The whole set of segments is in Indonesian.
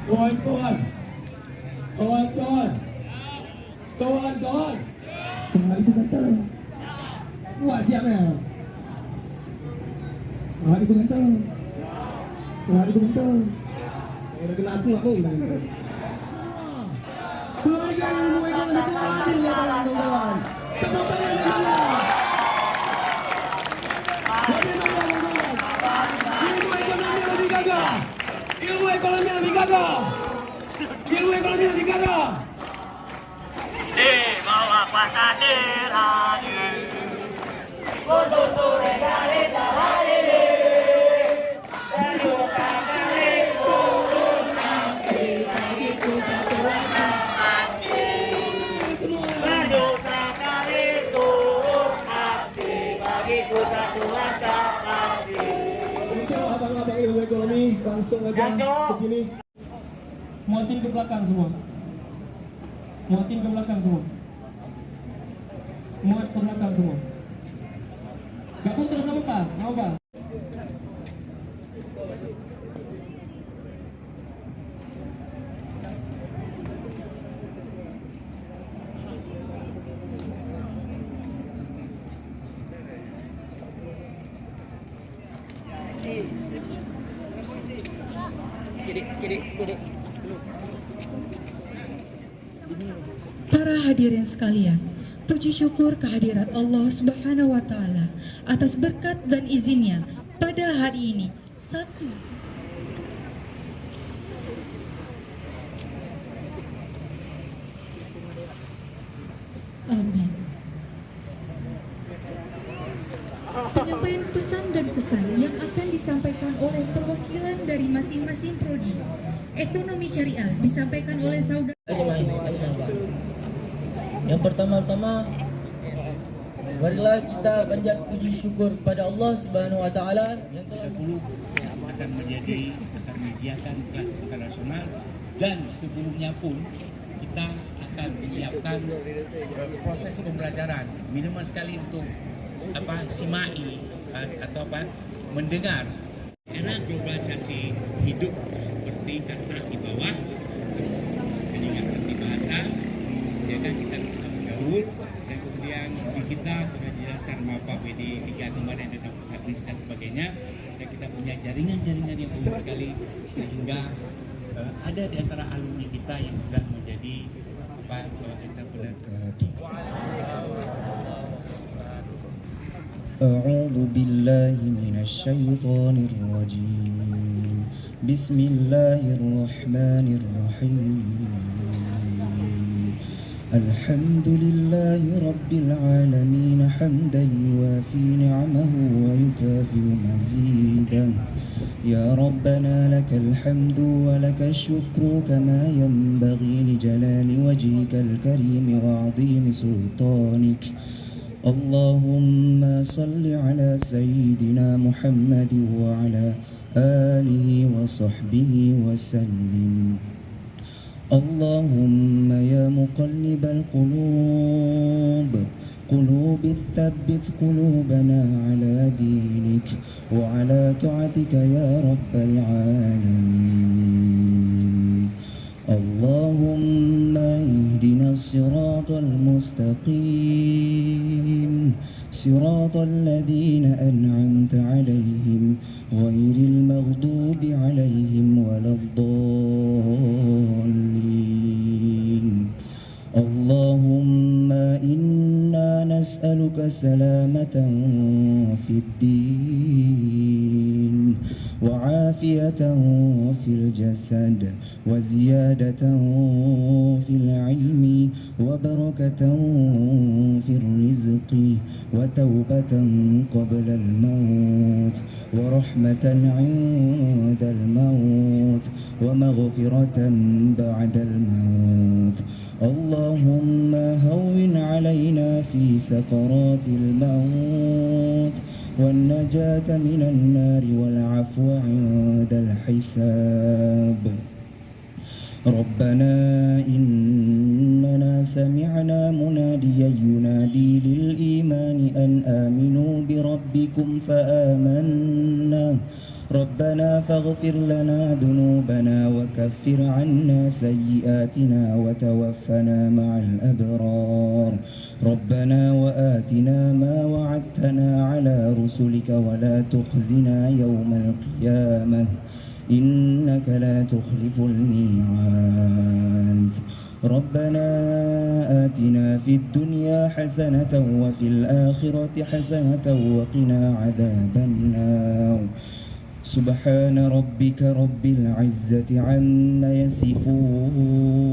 Kawan-kawan, kawan-kawan, kawan-kawan. Itu kata, buat siapnya. Itu kata, itu kata. Udah kena aku nggak mau. Keluarga ilmu ekonomi adil ya kawan-kawan. Tepuk tangan yang meriah. Ilmu ekonomi lebih gagah. Ilmu ekonomi lebih gagah. Ilmu ekonomi lebih gagah. Di bawah pasadir hadir. Khusus sore dari hadir. Dari utara kali turun nasi bagi kita tuan nasi. Dari utara kali turun nasi bagi kita tuan nasi. Untuk abang-abang ilmu ekonomi langsung aja ke sini. Muatin ke belakang semua. Muatin ke belakang semua. Muat ke belakang semua. Gabung terus sama Pak, mau Pak? Para hadirin sekalian, puji syukur kehadirat Allah Subhanahu wa Ta'ala atas berkat dan izinnya pada hari ini, Sabtu. Amin. Penyampaian pesan dan kesan yang akan disampaikan oleh perwakilan dari masing-masing prodi ekonomi syariah disampaikan oleh saudara. Yang pertama-tama, marilah kita panjat puji syukur kepada Allah Subhanahu wa Ta'ala yang telah akan menyiapkan kelas internasional, dan sebelumnya pun kita akan menyiapkan proses pembelajaran minimal sekali untuk simai atau mendengar. Karena globalisasi hidup seperti kata di bawah, jadi nggak seperti bahasa, ya kan, kita bergaul, dan kemudian di kita sudah dijelaskan mapa PD 3 kemarin tentang pusat riset dan sebagainya, dan kita punya jaringan-jaringan yang besar sekali, sehingga ada di antara alumni kita yang sudah menjadi entrepreneur. أعوذ بالله من الشيطان الرجيم بسم الله الرحمن الرحيم الحمد لله رب العالمين حمدا يوافي نعمه ويكافئ مزيدا يا ربنا لك الحمد ولك الشكر كما ينبغي لجلال وجهك الكريم وعظيم سلطانك اللهم صل على سيدنا محمد وعلى آله وصحبه وسلم اللهم يا مقلب القلوب قلوب ثبت قلوبنا على دينك وعلى طاعتك يا رب العالمين اللهم اهدنا الصراط المستقيم صراط الذين أنعمت عليهم غير المغضوب عليهم ولا الضالين اللهم إنا نسألك سلامة في الدين وعافية في الجسد وزيادة في العلم وبركة في الرزق وتوبة قبل الموت ورحمة عند الموت ومغفرة بعد الموت اللهم هون علينا في سكرات الموت والنجاة من النار والعفو عند الحساب ربنا إننا سمعنا مناديا ينادي للإيمان أن آمنوا بربكم فآمنا ربنا فاغفر لنا ذنوبنا وكفر عنا سيئاتنا وتوفنا مع الأبرار ربنا وآتنا ما وعدتنا على رسلك ولا تخزنا يوم القيامة إنك لا تخلف الميعاد ربنا آتنا في الدنيا حسنة وفي الآخرة حسنة وقنا عذاب النار سبحان ربك رب العزة عما يصفون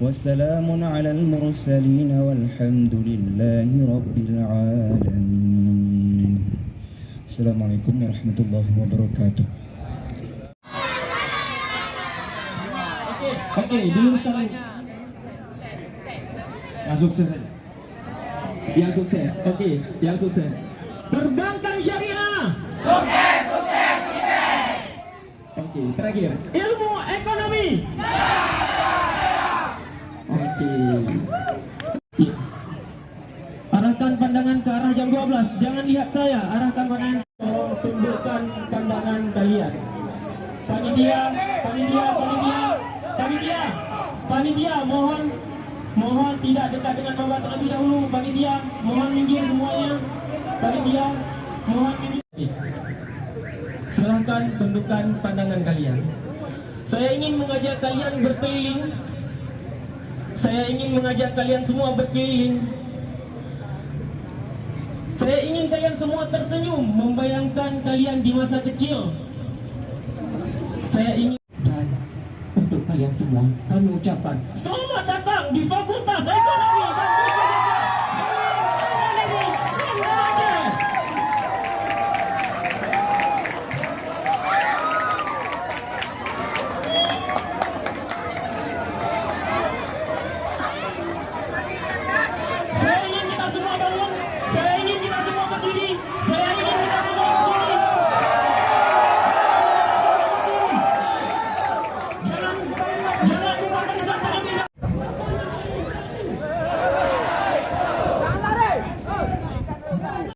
وسلام على المرسلين والحمد لله رب العالمين. Assalamualaikum warahmatullahi wabarakatuh. Oke, diluruskan. Yang sukses saja. Yang sukses. Oke, yang sukses. Perbankan syariah. Sukses, sukses, sukses. Oke, terakhir. Ilmu ekonomi. Oke. Arahkan pandangan ke arah jam 12. Jangan lihat saya. Arahkan pandangan. Tundukkan pandangan kalian. Panitia, mohon tidak dekat dengan bapak terlebih dahulu. Panitia, mohon minggir semuanya. Panitia, mohon minggir. Silahkan tundukkan pandangan kalian. Saya ingin mengajak kalian berkeliling. Saya ingin mengajak kalian semua berkeliling. Saya ingin kalian semua tersenyum, membayangkan kalian di masa kecil. Saya ingin, dan untuk kalian semua kami ucapkan selamat datang di Fakultas Ekonomi.